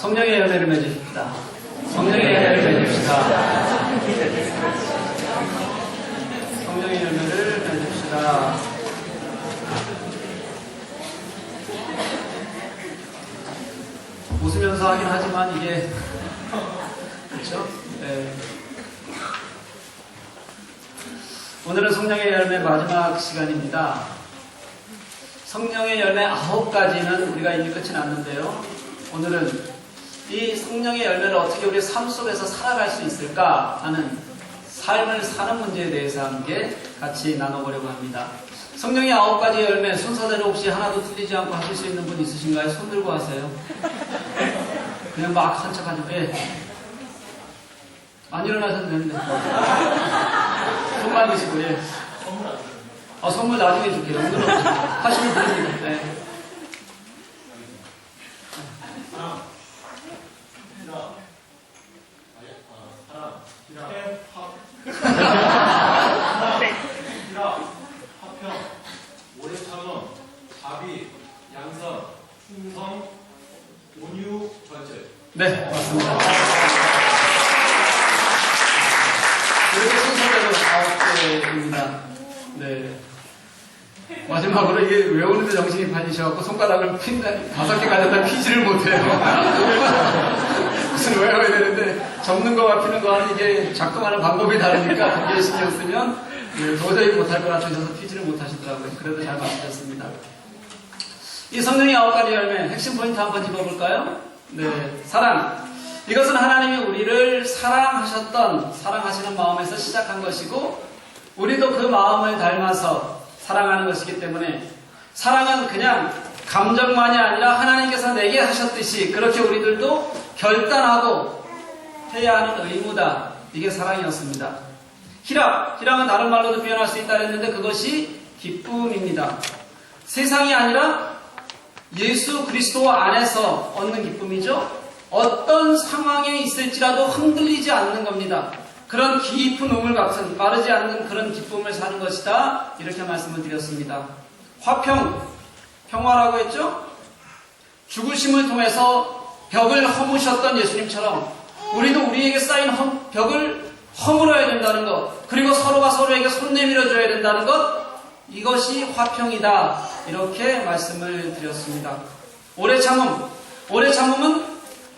성령의 열매를 맺으십시다. 성령의 열매를 맺으십시다. 성령의 열매를 맺읍시다. 웃으면서 하긴 하지만 이게 그렇죠? 네. 오늘은 성령의 열매 마지막 시간입니다. 성령의 열매 9가지는 우리가 이미 끝이 났는데요. 오늘은 이 성령의 열매를 어떻게 우리 삶 속에서 살아갈 수 있을까 하는 삶을 사는 문제에 대해서 함께 같이 나눠보려고 합니다. 성령의 9가지 열매 순서대로 혹시 하나도 틀리지 않고 하실 수 있는 분 있으신가요? 손 들고 하세요. 그냥 막 한 척 하죠. 예. 안 일어나셔도 되는데. 손만 드시고, 예. 선물 나중에 줄게요. 하시면 됩니다. 네. 화평, 오래 참음, 자비, 양선, 충성, 온유, 절제. 네, 맞습니다. 이렇게 순서대로 9개입니다. 네. 마지막으로 이게 외우는데 정신이 빠지셔갖고 손가락을 5개 가져다 피지를 못해요. 무슨 외워야 되는데 접는 거와 피는 거와는 이게 작동하는 방법이 다르니까 거기에 신경 쓰면 도저히 못할 것 같으셔서 피지를 못하시더라고요. 그래도 잘 맞추셨습니다. 이 성령의 9가지 열매 핵심 포인트 한번 짚어볼까요? 네, 사랑. 이것은 하나님이 우리를 사랑하시는 마음에서 시작한 것이고 우리도 그 마음을 닮아서 사랑하는 것이기 때문에 사랑은 그냥 감정만이 아니라 하나님께서 내게 하셨듯이 그렇게 우리들도 결단하고 해야 하는 의무다. 이게 사랑이었습니다. 희락은 다른 말로도 표현할 수 있다 했는데 그것이 기쁨입니다. 세상이 아니라 예수 그리스도 안에서 얻는 기쁨이죠. 어떤 상황에 있을지라도 흔들리지 않는 겁니다. 그런 깊은 우물 같은 마르지 않는 그런 기쁨을 사는 것이다. 이렇게 말씀을 드렸습니다. 화평, 평화라고 했죠? 죽으심을 통해서 벽을 허무셨던 예수님처럼 우리도 우리에게 쌓인 벽을 허물어야 된다는 것, 그리고 서로가 서로에게 손 내밀어 줘야 된다는 것, 이것이 화평이다. 이렇게 말씀을 드렸습니다. 오래 참음은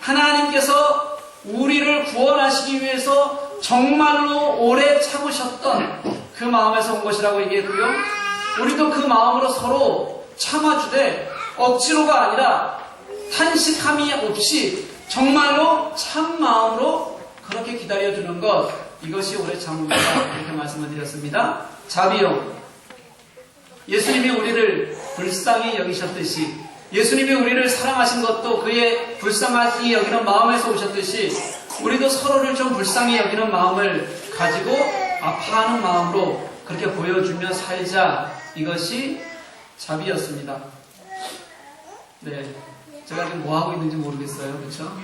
하나님께서 우리를 구원하시기 위해서 정말로 오래 참으셨던 그 마음에서 온 것이라고 얘기했고요. 우리도 그 마음으로 서로 참아주되 억지로가 아니라 탄식함이 없이 정말로 참 마음으로 그렇게 기다려주는 것, 이것이 오래 참음이다. 이렇게 말씀을 드렸습니다. 자비요. 예수님이 우리를 불쌍히 여기셨듯이 예수님이 우리를 사랑하신 것도 그의 불쌍하게 여기는 마음에서 오셨듯이 우리도 서로를 좀 불쌍히 여기는 마음을 가지고 아파하는 마음으로 그렇게 보여주며 살자. 이것이 자비였습니다. 네, 제가 지금 뭐 하고 있는지 모르겠어요. 그렇죠?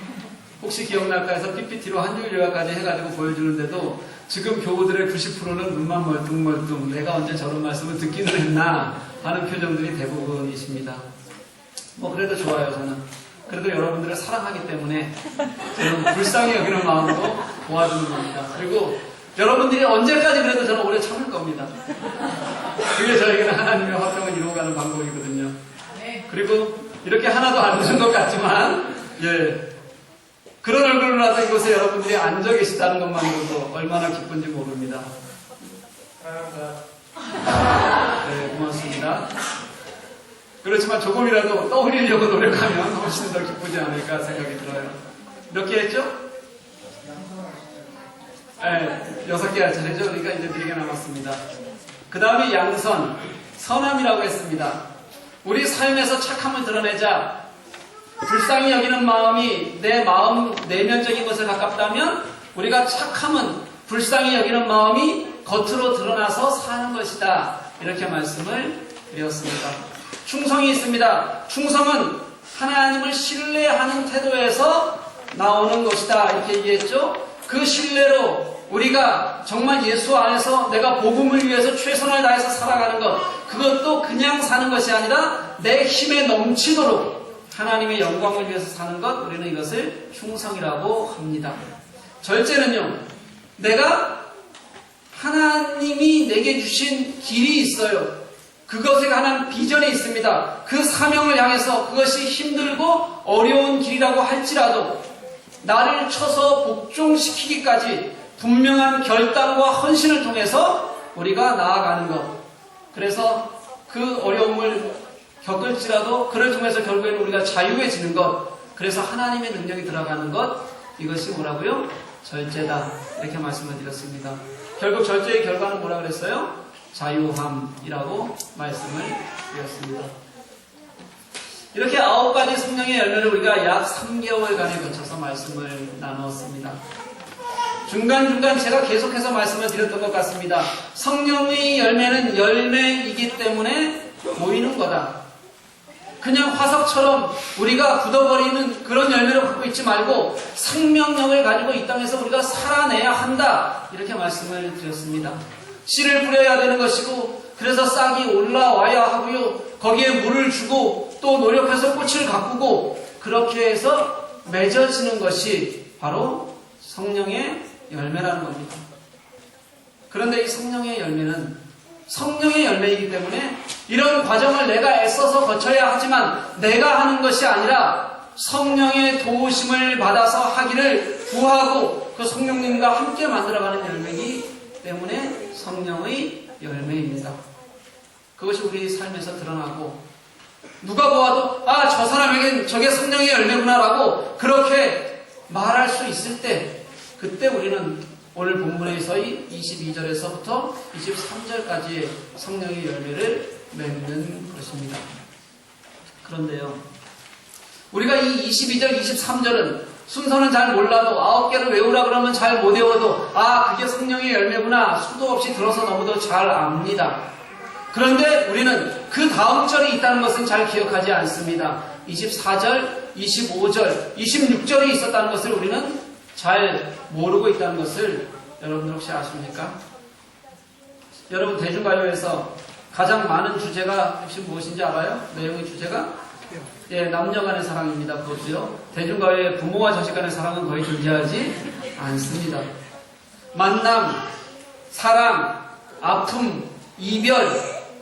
혹시 기억날까 해서 PPT로 한줄 요약까지 해가지고 보여주는데도 지금 교우들의 90%는 눈만 멀뚱멀뚱 내가 언제 저런 말씀을 듣기는 했나 하는 표정들이 대부분이십니다. 뭐 그래도 좋아요. 저는 그래도 여러분들을 사랑하기 때문에 저는 불쌍히 여기는 마음으로 도와주는 겁니다. 그리고 여러분들이 언제까지 그래도 저는 오래 참을 겁니다. 그게 저에게는 하나님의 화평을 이루어가는 방법이거든요. 그리고 이렇게 하나도 안 웃은 것 같지만 그런 얼굴로라도 이곳에 여러분들이 앉아 계시다는 것만으로도 얼마나 기쁜지 모릅니다. 사랑합니다. 네, 고맙습니다. 그렇지만 조금이라도 떠올리려고 노력하면 훨씬 더 기쁘지 않을까 생각이 들어요. 몇 개 했죠? 네, 6개 할 차례죠. 그러니까 이제 4개 남았습니다. 그 다음에 양선, 선함이라고 했습니다. 우리 삶에서 착함을 드러내자. 불쌍히 여기는 마음이 내 마음 내면적인 것에 가깝다면 우리가 착함은 불쌍히 여기는 마음이 겉으로 드러나서 사는 것이다. 이렇게 말씀을 드렸습니다. 충성이 있습니다. 충성은 하나님을 신뢰하는 태도에서 나오는 것이다. 이렇게 얘기했죠. 그 신뢰로 우리가 정말 예수 안에서 내가 복음을 위해서 최선을 다해서 살아가는 것, 그것도 그냥 사는 것이 아니라 내 힘에 넘치도록 하나님의 영광을 위해서 사는 것, 우리는 이것을 충성이라고 합니다. 절제는요, 내가 하나님이 내게 주신 길이 있어요. 그것에 관한 비전이 있습니다. 그 사명을 향해서 그것이 힘들고 어려운 길이라고 할지라도 나를 쳐서 복종시키기까지 분명한 결단과 헌신을 통해서 우리가 나아가는 것. 그래서 그 어려움을 겪을지라도 그를 통해서 결국에는 우리가 자유해지는 것. 그래서 하나님의 능력이 들어가는 것. 이것이 뭐라고요? 절제다. 이렇게 말씀을 드렸습니다. 결국 절제의 결과는 뭐라 그랬어요? 자유함이라고 말씀을 드렸습니다. 이렇게 9가지 성령의 열매를 우리가 약 3개월간에 거쳐서 말씀을 나누었습니다. 중간중간 제가 계속해서 말씀을 드렸던 것 같습니다. 성령의 열매는 열매이기 때문에 보이는 거다. 그냥 화석처럼 우리가 굳어버리는 그런 열매를 갖고 있지 말고 생명력을 가지고 이 땅에서 우리가 살아내야 한다. 이렇게 말씀을 드렸습니다. 씨를 뿌려야 되는 것이고 그래서 싹이 올라와야 하고요. 거기에 물을 주고 또 노력해서 꽃을 가꾸고 그렇게 해서 맺어지는 것이 바로 성령의 열매라는 겁니다. 그런데 이 성령의 열매는 성령의 열매이기 때문에 이런 과정을 내가 애써서 거쳐야 하지만 내가 하는 것이 아니라 성령의 도우심을 받아서 하기를 구하고 그 성령님과 함께 만들어가는 열매이기 때문에 성령의 열매입니다. 그것이 우리 삶에서 드러나고 누가 보아도 아, 저 사람에겐 저게 성령의 열매구나라고 그렇게 말할 수 있을 때 그때 우리는 오늘 본문에서의 22절에서부터 23절까지의 성령의 열매를 맺는 것입니다. 그런데요, 우리가 이 22절, 23절은 순서는 잘 몰라도 9개를 외우라 그러면 잘 못 외워도 아, 그게 성령의 열매구나 수도 없이 들어서 너무도 잘 압니다. 그런데 우리는 그 다음 절이 있다는 것은 잘 기억하지 않습니다. 24절, 25절, 26절이 있었다는 것을 우리는 잘 모르고 있다는 것을 여러분들 혹시 아십니까? 여러분 대중가요에서 가장 많은 주제가 혹시 무엇인지 알아요? 내용의 주제가? 예, 남녀간의 사랑입니다. 그것도요. 대중가요의 부모와 자식 간의 사랑은 거의 존재하지 않습니다. 만남, 사랑, 아픔, 이별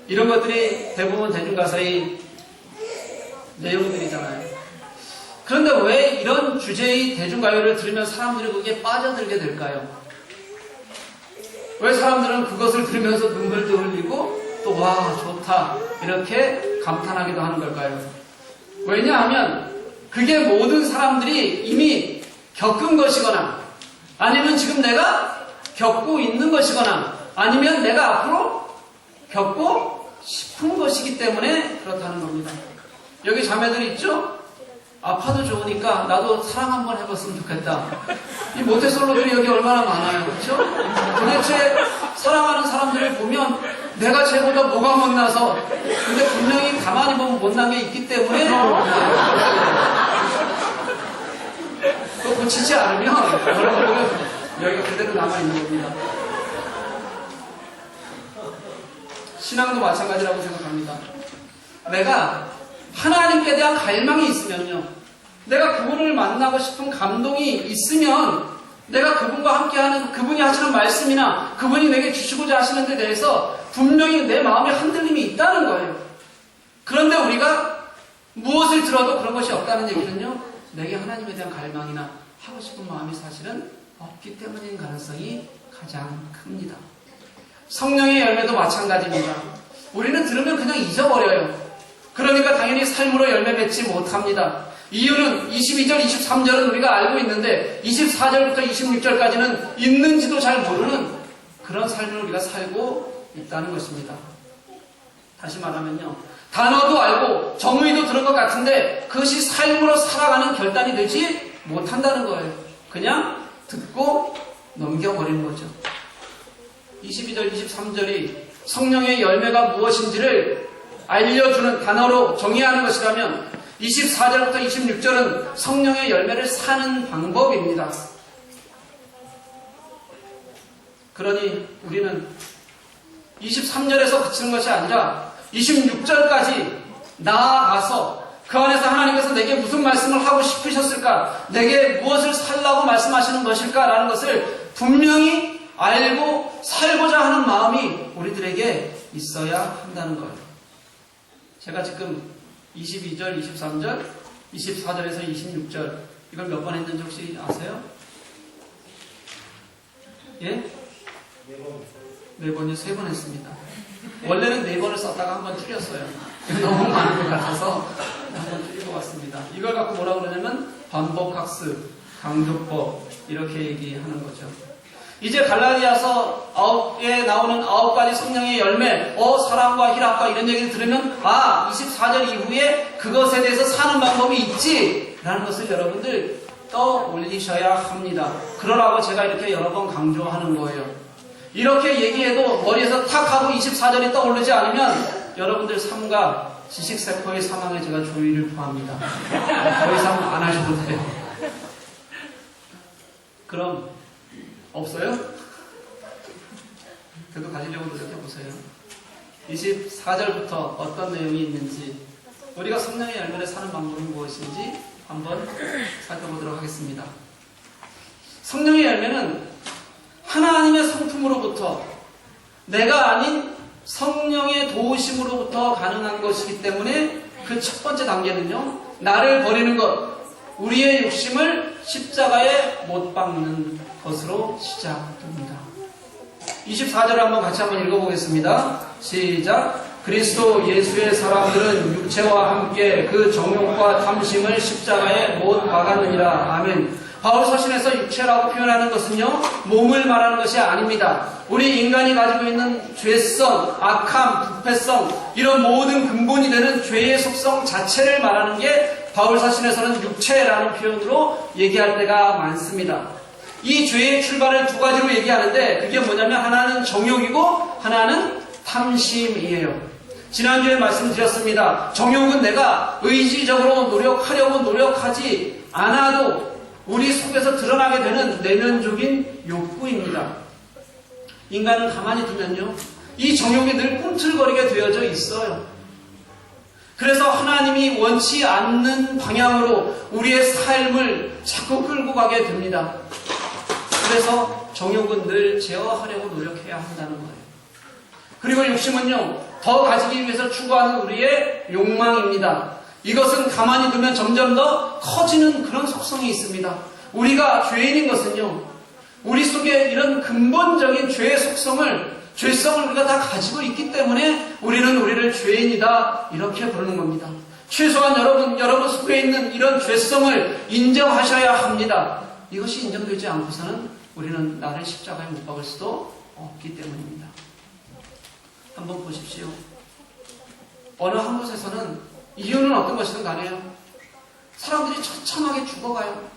이런 것들이 대부분 대중가사의 내용들이잖아요. 그런데 왜 이런 주제의 대중가요를 들으면 사람들이 거기에 빠져들게 될까요? 왜 사람들은 그것을 들으면서 눈물도 흘리고 또 와 좋다 이렇게 감탄하기도 하는 걸까요? 왜냐하면 그게 모든 사람들이 이미 겪은 것이거나 아니면 지금 내가 겪고 있는 것이거나 아니면 내가 앞으로 겪고 싶은 것이기 때문에 그렇다는 겁니다. 여기 자매들 있죠? 아파도 좋으니까 나도 사랑 한번 해봤으면 좋겠다. 이 모태솔로들이 여기 얼마나 많아요. 그렇죠? 도대체 사랑하는 사람들을 보면 내가 쟤보다 뭐가 못나서 근데 분명히 가만히 보면 못난 게 있기 때문에 그거 고치지 않으면 여러분들은 여기가 그대로 남아있는 겁니다. 신앙도 마찬가지라고 생각합니다. 내가 하나님께 대한 갈망이 있으면요. 내가 그분을 만나고 싶은 감동이 있으면 내가 그분과 함께하는 그분이 하시는 말씀이나 그분이 내게 주시고자 하시는 데 대해서 분명히 내 마음에 흔들림이 있다는 거예요. 그런데 우리가 무엇을 들어도 그런 것이 없다는 얘기는요. 내게 하나님에 대한 갈망이나 하고 싶은 마음이 사실은 없기 때문인 가능성이 가장 큽니다. 성령의 열매도 마찬가지입니다. 우리는 들으면 그냥 잊어버려요. 그러니까 당연히 삶으로 열매 맺지 못합니다. 이유는 22절, 23절은 우리가 알고 있는데 24절부터 26절까지는 있는지도 잘 모르는 그런 삶을 우리가 살고 있다는 것입니다. 다시 말하면요. 단어도 알고 정의도 들은 것 같은데 그것이 삶으로 살아가는 결단이 되지 못한다는 거예요. 그냥 듣고 넘겨버리는 거죠. 22절, 23절이 성령의 열매가 무엇인지를 알려주는 단어로 정의하는 것이라면 24절부터 26절은 성령의 열매를 사는 방법입니다. 그러니 우리는 23절에서 그치는 것이 아니라 26절까지 나아가서 그 안에서 하나님께서 내게 무슨 말씀을 하고 싶으셨을까? 내게 무엇을 살라고 말씀하시는 것일까? 라는 것을 분명히 알고 살고자 하는 마음이 우리들에게 있어야 한다는 거예요. 제가 지금 22절, 23절, 24절에서 26절 이걸 몇 번 했는지 혹시 아세요? 예? 네 번이요? 3번 했습니다. 원래는 4번을 썼다가 한 번 줄였어요. 너무 많은 것 같아서 한 번 줄이고 왔습니다. 이걸 갖고 뭐라 그러냐면 반복학습, 강조법 이렇게 얘기하는 거죠. 이제 갈라디아서 9에 나오는 9가지 성령의 열매, 사랑과 희락과 이런 얘기를 들으면 24절 이후에 그것에 대해서 사는 방법이 있지 라는 것을 여러분들 떠올리셔야 합니다. 그러라고 제가 이렇게 여러 번 강조하는 거예요. 이렇게 얘기해도 머리에서 탁 하고 24절이 떠오르지 않으면 여러분들 삶과 지식세포의 사망에 제가 조의를 구합니다. 더 이상 안 하셔도 돼요. 그럼 없어요? 그래도 가지려고 노력해보세요. 24절부터 어떤 내용이 있는지, 우리가 성령의 열매를 사는 방법이 무엇인지 한번 살펴보도록 하겠습니다. 성령의 열매는 하나님의 성품으로부터, 내가 아닌 성령의 도우심으로부터 가능한 것이기 때문에 그 첫 번째 단계는요, 나를 버리는 것, 우리의 욕심을 십자가에 못 박는 것으로 시작됩니다. 24절을 한번 같이 한번 읽어보겠습니다. 시작. 그리스도 예수의 사람들은 육체와 함께 그 정욕과 탐심을 십자가에 못 박았느니라. 아멘. 바울 서신에서 육체라고 표현하는 것은요, 몸을 말하는 것이 아닙니다. 우리 인간이 가지고 있는 죄성, 악함, 부패성, 이런 모든 근본이 되는 죄의 속성 자체를 말하는 게 바울 서신에서는 육체라는 표현으로 얘기할 때가 많습니다. 이 죄의 출발을 두 가지로 얘기하는데 그게 뭐냐면 하나는 정욕이고 하나는 탐심이에요. 지난주에 말씀드렸습니다. 정욕은 내가 의지적으로 노력하려고 노력하지 않아도 우리 속에서 드러나게 되는 내면적인 욕구입니다. 인간은 가만히 두면요, 이 정욕이 늘 꿈틀거리게 되어져 있어요. 그래서 하나님이 원치 않는 방향으로 우리의 삶을 자꾸 끌고 가게 됩니다. 그래서 정욕은 늘 제어하려고 노력해야 한다는 거예요. 그리고 욕심은요, 더 가지기 위해서 추구하는 우리의 욕망입니다. 이것은 가만히 두면 점점 더 커지는 그런 속성이 있습니다. 우리가 죄인인 것은요, 우리 속에 이런 근본적인 죄의 죄성을 우리가 다 가지고 있기 때문에 우리는 우리를 죄인이다 이렇게 부르는 겁니다. 최소한 여러분 속에 있는 이런 죄성을 인정하셔야 합니다. 이것이 인정되지 않고서는 우리는 나를 십자가에 못 박을 수도 없기 때문입니다. 한번 보십시오. 어느 한 곳에서는 이유는 어떤 것이든 간에요, 사람들이 처참하게 죽어가요.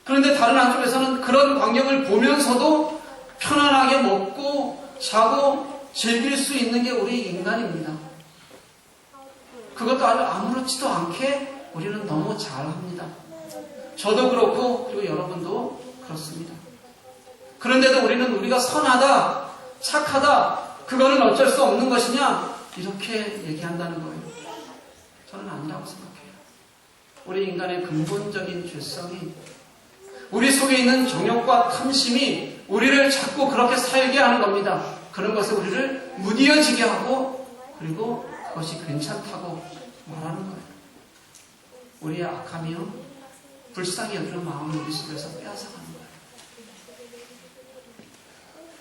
그런데 다른 한쪽에서는 그런 광경을 보면서도 편안하게 먹고 자고 즐길 수 있는 게 우리 인간입니다. 그것도 아무렇지도 않게 우리는 너무 잘합니다. 저도 그렇고 그리고 여러분도 그렇습니다. 그런데도 우리가 선하다, 착하다, 그거는 어쩔 수 없는 것이냐 이렇게 얘기한다는 거예요. 저는 아니라고 생각해요. 우리 인간의 근본적인 죄성이, 우리 속에 있는 정욕과 탐심이 우리를 자꾸 그렇게 살게 하는 겁니다. 그런 것에 우리를 무디어지게 하고 그리고 그것이 괜찮다고 말하는 거예요. 우리의 악함이요, 불쌍히 여기는 마음을 우리 속에서 빼앗아가는 거예요.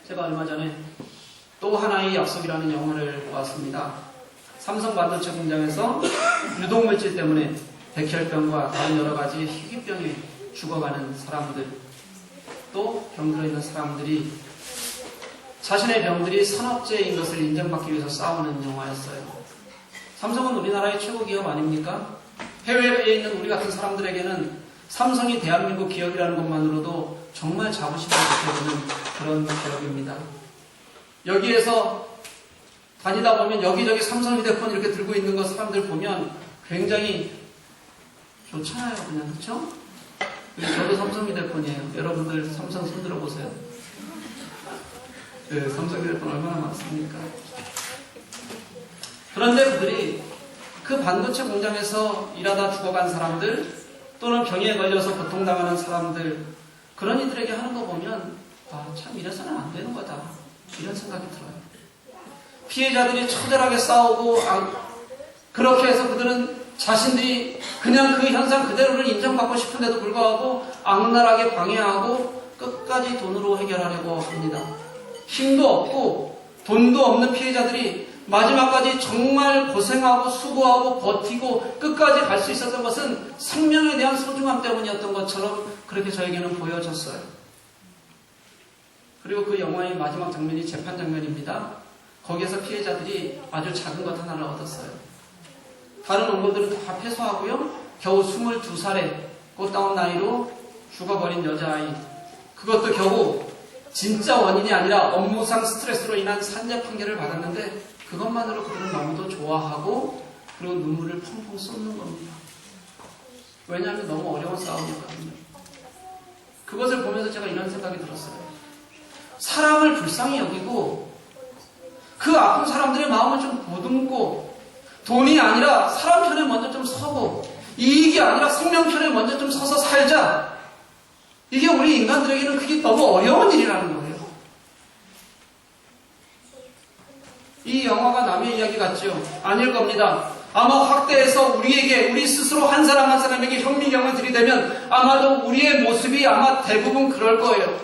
제가 얼마 전에 또 하나의 약속이라는 영화를 보았습니다. 삼성 반도체 공장에서 유독물질 때문에 백혈병과 다른 여러 가지 희귀병에 죽어가는 사람들, 또 병들어 있는 사람들이 자신의 병들이 산업재해인 것을 인정받기 위해서 싸우는 영화였어요. 삼성은 우리나라의 최고 기업 아닙니까? 해외에 있는 우리 같은 사람들에게는 삼성이 대한민국 기업이라는 것만으로도 정말 자부심을 느껴지는 그런 기업입니다. 여기에서 다니다 보면 여기저기 삼성 휴대폰 이렇게 들고 있는 거 사람들 보면 굉장히 좋잖아요, 그냥. 그렇죠? 저도 삼성 휴대폰이에요. 여러분들 삼성 손 들어보세요. 네, 삼성 휴대폰 얼마나 많습니까? 그런데 그들이 그 반도체 공장에서 일하다 죽어간 사람들 또는 병에 걸려서 고통당하는 사람들 그런 이들에게 하는 거 보면 참 이래서는 안 되는 거다 이런 생각이 들어요. 피해자들이 처절하게 싸우고 그렇게 해서 그들은 자신들이 그냥 그 현상 그대로를 인정받고 싶은데도 불구하고 악랄하게 방해하고 끝까지 돈으로 해결하려고 합니다. 힘도 없고 돈도 없는 피해자들이 마지막까지 정말 고생하고 수고하고 버티고 끝까지 갈 수 있었던 것은 생명에 대한 소중함 때문이었던 것처럼 그렇게 저에게는 보여졌어요. 그리고 그 영화의 마지막 장면이 재판 장면입니다. 거기에서 피해자들이 아주 작은 것 하나를 얻었어요. 다른 원고들은 다 패소하고요. 겨우 22살의 꽃다운 나이로 죽어버린 여자아이. 그것도 겨우 진짜 원인이 아니라 업무상 스트레스로 인한 산재 판결을 받았는데 그것만으로 그들은 너무도 좋아하고 그리고 눈물을 펑펑 쏟는 겁니다. 왜냐하면 너무 어려운 싸움이었거든요. 그것을 보면서 제가 이런 생각이 들었어요. 사람을 불쌍히 여기고 그 아픈 사람들의 마음을 좀 보듬고 돈이 아니라 사람 편에 먼저 좀 서고 이익이 아니라 생명 편에 먼저 좀 서서 살자. 이게 우리 인간들에게는 그게 너무 어려운 일이라는 거예요. 이 영화가 남의 이야기 같죠? 아닐 겁니다. 아마 확대해서 우리 스스로 한 사람 한 사람에게 현미경을 들이대면 아마도 우리의 모습이 아마 대부분 그럴 거예요.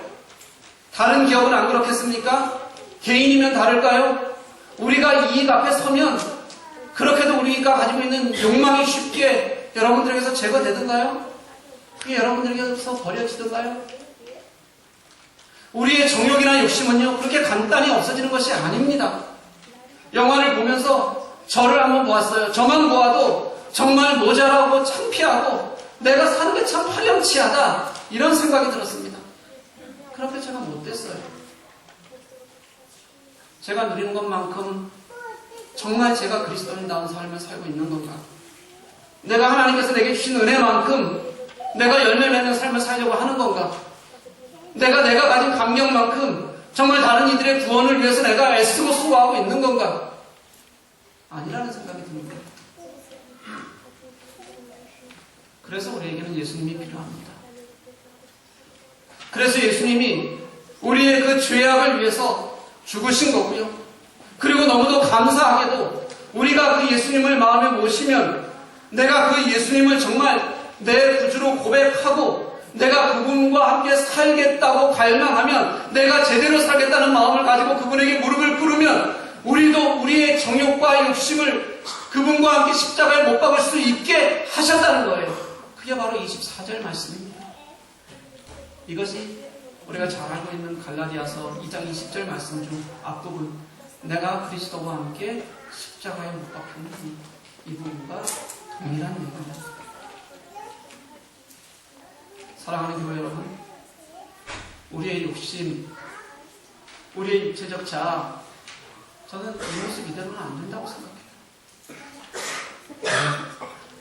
다른 기업은 안 그렇겠습니까? 개인이면 다를까요? 우리가 이익 앞에 서면 그렇게도 우리가 가지고 있는 욕망이 쉽게 여러분들에게서 제거되던가요? 그게 여러분들에게서 버려지던가요? 우리의 정욕이나 욕심은요 그렇게 간단히 없어지는 것이 아닙니다. 영화를 보면서 저를 한번 보았어요. 저만 보아도 정말 모자라고 창피하고 내가 사는 게 참 파렴치하다 이런 생각이 들었습니다. 그렇게 제가 못됐어요. 제가 누리는 것만큼 정말 제가 그리스도인다운 삶을 살고 있는 건가? 내가 하나님께서 내게 주신 은혜만큼 내가 열매 맺는 삶을 살려고 하는 건가? 내가 가진 감격만큼 정말 다른 이들의 구원을 위해서 내가 애쓰고 수고하고 있는 건가? 아니라는 생각이 듭니다. 그래서 우리에게는 예수님이 필요합니다. 그래서 예수님이 우리의 그 죄악을 위해서 죽으신 거고요. 그리고 너무도 감사하게도 우리가 그 예수님을 마음에 모시면 내가 그 예수님을 정말 내 구주로 고백하고 내가 그분과 함께 살겠다고 갈망하면 내가 제대로 살겠다는 마음을 가지고 그분에게 무릎을 꿇으면 우리도 우리의 정욕과 욕심을 그분과 함께 십자가에 못 박을 수 있게 하셨다는 거예요. 그게 바로 24절 말씀입니다. 이것이 우리가 잘 알고 있는 갈라디아서 2장 20절 말씀 중 앞부분 내가 그리스도와 함께 십자가에 못 박힌 이 부분과 동일한 내용입니다. 사랑하는 교회 여러분, 우리의 욕심, 우리의 육체적 자아, 저는 이 모습 이대로는 안 된다고 생각해요.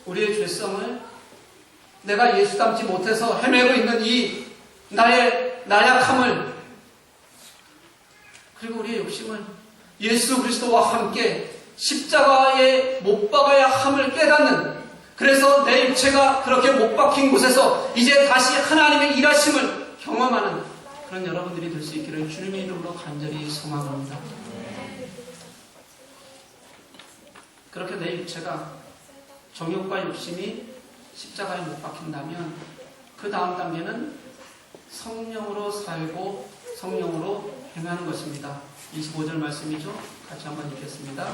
우리의 죄성을 내가 예수 닮지 못해서 헤매고 있는 이 나의 나약함을 그리고 우리의 욕심을 예수 그리스도와 함께 십자가에 못 박아야 함을 깨닫는 그래서 내 육체가 그렇게 못 박힌 곳에서 이제 다시 하나님의 일하심을 경험하는 그런 여러분들이 될 수 있기를 주님의 이름으로 간절히 소망합니다. 그렇게 내 육체가 정욕과 욕심이 십자가에 못 박힌다면 그 다음 단계는 성령으로 살고 성령으로 행하는 것입니다. 25절 말씀이죠. 같이 한번 읽겠습니다.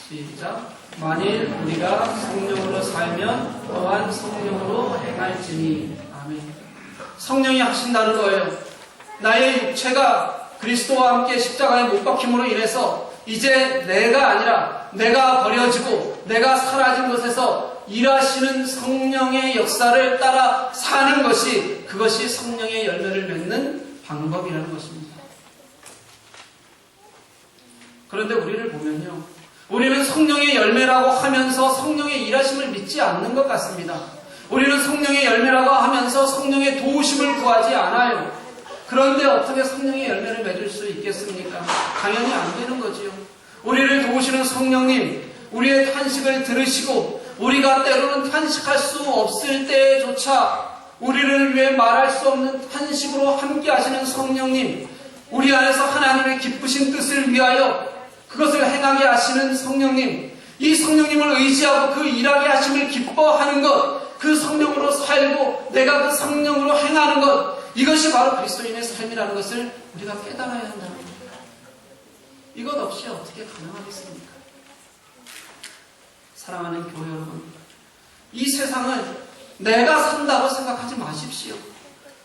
시작. 만일 우리가 성령으로 살면 또한 성령으로 행할지니. 아멘. 성령이 하신다는 거예요. 나의 육체가 그리스도와 함께 십자가에 못 박힘으로 인해서 이제 내가 아니라 내가 버려지고 내가 사라진 곳에서 일하시는 성령의 역사를 따라 사는 것이 그것이 성령의 열매를 맺는 방법이라는 것입니다. 그런데 우리를 보면요, 우리는 성령의 열매라고 하면서 성령의 일하심을 믿지 않는 것 같습니다. 우리는 성령의 열매라고 하면서 성령의 도우심을 구하지 않아요. 그런데 어떻게 성령의 열매를 맺을 수 있겠습니까? 당연히 안 되는 거지요. 우리를 도우시는 성령님, 우리의 탄식을 들으시고 우리가 때로는 탄식할 수 없을 때조차 우리를 위해 말할 수 없는 탄식으로 함께 하시는 성령님, 우리 안에서 하나님의 기쁘신 뜻을 위하여 그것을 행하게 하시는 성령님, 이 성령님을 의지하고 그 일하게 하심을 기뻐하는 것, 그 성령으로 살고 내가 그 성령으로 행하는 것, 이것이 바로 그리스도인의 삶이라는 것을 우리가 깨달아야 한다는 겁니다. 이것 없이 어떻게 가능하겠습니까? 사랑하는 교회 여러분, 이 세상을 내가 산다고 생각하지 마십시오.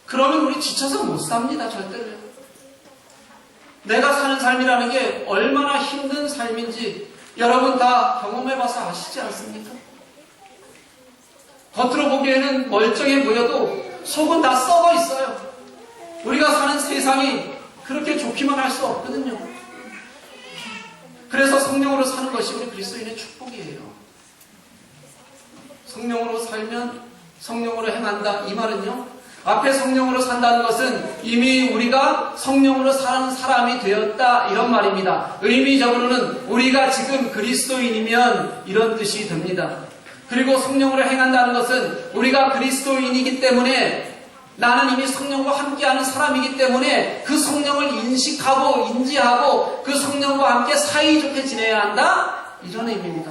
그러면 우리 지쳐서 못 삽니다. 절대로요. 내가 사는 삶이라는 게 얼마나 힘든 삶인지 여러분 다 경험해봐서 아시지 않습니까? 겉으로 보기에는 멀쩡해 보여도 속은 다 썩어 있어요. 우리가 사는 세상이 그렇게 좋기만 할 수 없거든요. 그래서 성령으로 사는 것이 우리 그리스도인의 축복이에요. 성령으로 살면 성령으로 행한다. 이 말은요, 앞에 성령으로 산다는 것은 이미 우리가 성령으로 사는 사람이 되었다, 이런 말입니다. 의미적으로는 우리가 지금 그리스도인이면 이런 뜻이 됩니다. 그리고 성령으로 행한다는 것은 우리가 그리스도인이기 때문에, 나는 이미 성령과 함께하는 사람이기 때문에 그 성령을 인식하고 인지하고 그 성령과 함께 사이좋게 지내야 한다, 이런 의미입니다.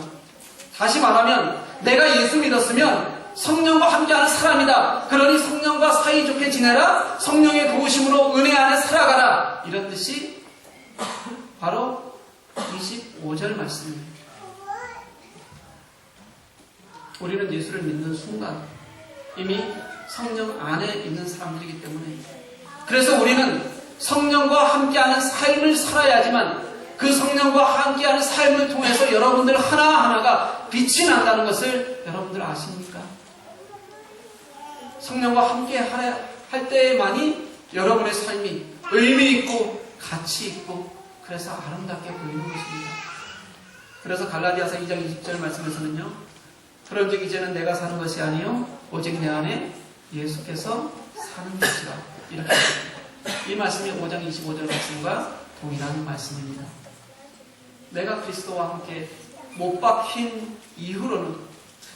다시 말하면 내가 예수 믿었으면 성령과 함께하는 사람이다. 그러니 성령과 사이좋게 지내라. 성령의 도우심으로 은혜 안에 살아가라. 이런 뜻이 바로 25절 말씀입니다. 우리는 예수를 믿는 순간 이미 성령 안에 있는 사람들이기 때문에, 그래서 우리는 성령과 함께하는 삶을 살아야지만 그 성령과 함께하는 삶을 통해서 여러분들 하나하나가 빛이 난다는 것을 여러분들 아십니까? 성령과 함께 할 때만이 여러분의 삶이 의미 있고 가치 있고 그래서 아름답게 보이는 것입니다. 그래서 갈라디아서 2장 20절 말씀에서는요, 그런즉 이제는 내가 사는 것이 아니요 오직 내 안에 예수께서 사는 것이라, 이렇게 이 말씀이 5장 25절 말씀과 동일한 말씀입니다. 내가 그리스도와 함께 못 박힌 이후로는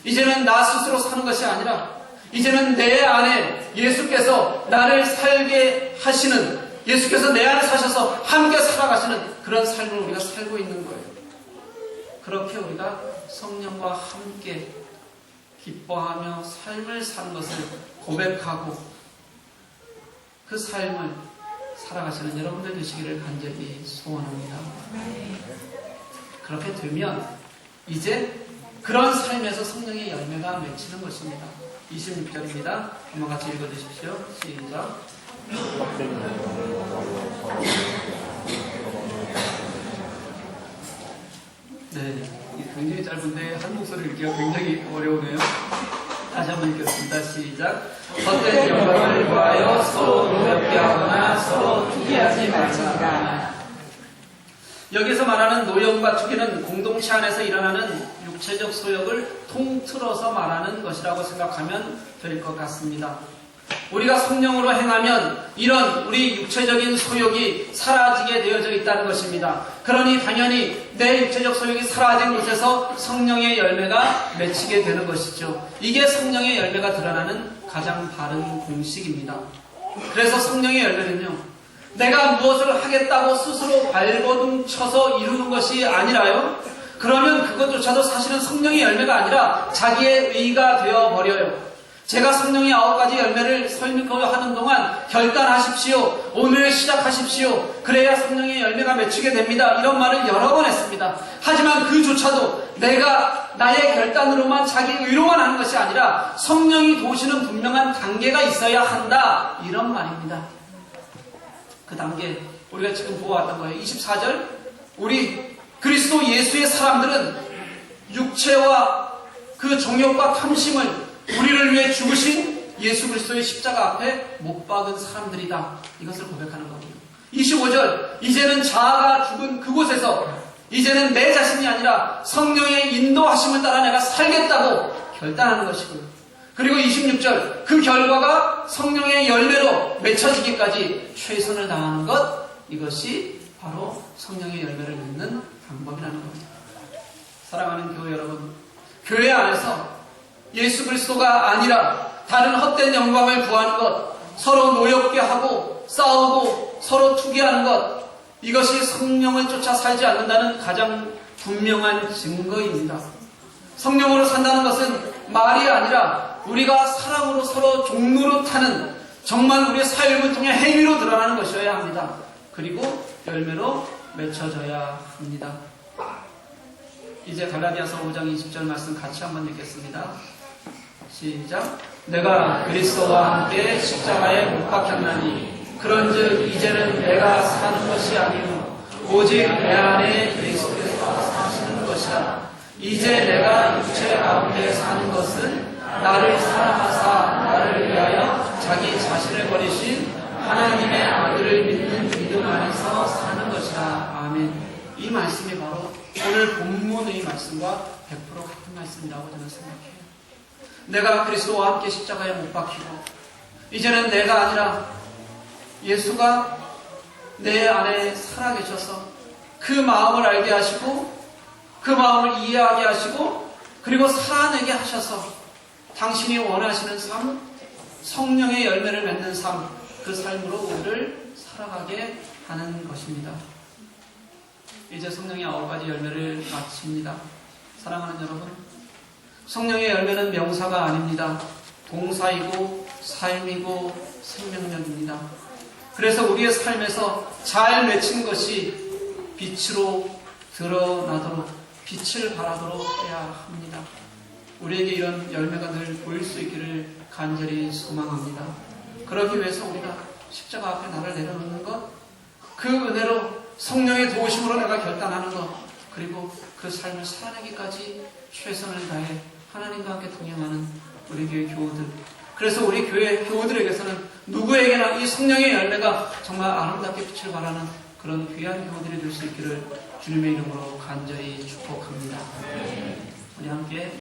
이제는 나 스스로 사는 것이 아니라 이제는 내 안에 예수께서 나를 살게 하시는, 예수께서 내 안에 사셔서 함께 살아가시는 그런 삶을 우리가 살고 있는 거예요. 그렇게 우리가 성령과 함께 기뻐하며 삶을 사는 것을 고백하고 그 삶을 살아가시는 여러분들 되시기를 간절히 소원합니다. 그렇게 되면 이제 그런 삶에서 성령의 열매가 맺히는 것입니다. 26절입니다. 한번 같이 읽어주십시오. 시작. 네, 굉장히 짧은데 한 목소리 읽기가 굉장히 어려우네요. 다시 한번 읽겠습니다. 시작. 헛된 영광을 구하여 서로 노엽게 하거나 서로 투기하지 말지니라. 여기서 말하는 노염과 투기는 공동체 안에서 일어나는 육체적 소욕을 통틀어서 말하는 것이라고 생각하면 될 것 같습니다. 우리가 성령으로 행하면 이런 우리 육체적인 소욕이 사라지게 되어져 있다는 것입니다. 그러니 당연히 내 육체적 소욕이 사라진 곳에서 성령의 열매가 맺히게 되는 것이죠. 이게 성령의 열매가 드러나는 가장 바른 공식입니다. 그래서 성령의 열매는요, 내가 무엇을 하겠다고 스스로 발버둥 쳐서 이루는 것이 아니라요, 그러면 그것조차도 사실은 성령의 열매가 아니라 자기의 의가 되어버려요. 제가 성령의 9가지 열매를 설명하는 동안 결단하십시오. 오늘 시작하십시오. 그래야 성령의 열매가 맺히게 됩니다. 이런 말을 여러 번 했습니다. 하지만 그조차도 내가 나의 결단으로만 자기 의로만 하는 것이 아니라 성령이 도우시는 분명한 단계가 있어야 한다. 이런 말입니다. 그 단계 우리가 지금 보아왔던 거예요. 24절, 우리 그리스도 예수의 사람들은 육체와 그 정욕과 탐심을 우리를 위해 죽으신 예수 그리스도의 십자가 앞에 못 박은 사람들이다. 이것을 고백하는 겁니다. 25절, 이제는 자아가 죽은 그곳에서 이제는 내 자신이 아니라 성령의 인도하심을 따라 내가 살겠다고 결단하는 것이고요. 그리고 26절, 그 결과가 성령의 열매로 맺혀지기까지 최선을 다하는 것, 이것이 바로 성령의 열매를 맺는 방법이라는 겁니다. 사랑하는 교회 여러분, 교회 안에서 예수 그리스도가 아니라 다른 헛된 영광을 구하는 것, 서로 노엽게 하고 싸우고 서로 투기하는 것, 이것이 성령을 쫓아 살지 않는다는 가장 분명한 증거입니다. 성령으로 산다는 것은 말이 아니라 우리가 사랑으로 서로 종노릇하는, 정말 우리의 삶을 통해 행위로 드러나는 것이어야 합니다. 그리고 열매로 맺혀져야 합니다. 이제 갈라디아서 5장 20절 말씀 같이 한번 읽겠습니다. 시작. 내가 그리스도와 함께 십자가에 못 박혔나니 그런즉 이제는 내가 사는 것이 아니요 오직 내 안에 그리스도께서 사시는 것이라. 이제 내가 육체 가운데 사는 것은 나를 사랑하사 나를 위하여 자기 자신을 버리신 하나님의 아들을 믿는 믿음 안에서 사는 것이라. 아멘. 이 말씀이 바로 오늘 본문의 말씀과 100% 같은 말씀이라고 저는 생각해요. 내가 그리스도와 함께 십자가에 못 박히고 이제는 내가 아니라 예수가 내 안에 살아계셔서 그 마음을 알게 하시고 그 마음을 이해하게 하시고 그리고 살아내게 하셔서 당신이 원하시는 삶, 성령의 열매를 맺는 삶, 그 삶으로 우리를 살아가게 하는 것입니다. 이제 성령의 9가지 열매를 마칩니다. 사랑하는 여러분, 성령의 열매는 명사가 아닙니다. 동사이고 삶이고 생명력입니다. 그래서 우리의 삶에서 잘 맺힌 것이 빛으로 드러나도록, 빛을 발하도록 해야 합니다. 우리에게 이런 열매가 늘 보일 수 있기를 간절히 소망합니다. 그러기 위해서 우리가 십자가 앞에 나를 내려놓는 것, 그 은혜로 성령의 도우심으로 내가 결단하는 것, 그리고 그 삶을 살아내기까지 최선을 다해 하나님과 함께 동행하는 우리 교회 교우들, 그래서 우리 교회 교우들에게서는 누구에게나 이 성령의 열매가 정말 아름답게 빛을 발하는 그런 귀한 교우들이 될 수 있기를 주님의 이름으로 간절히 축복합니다. 우리 함께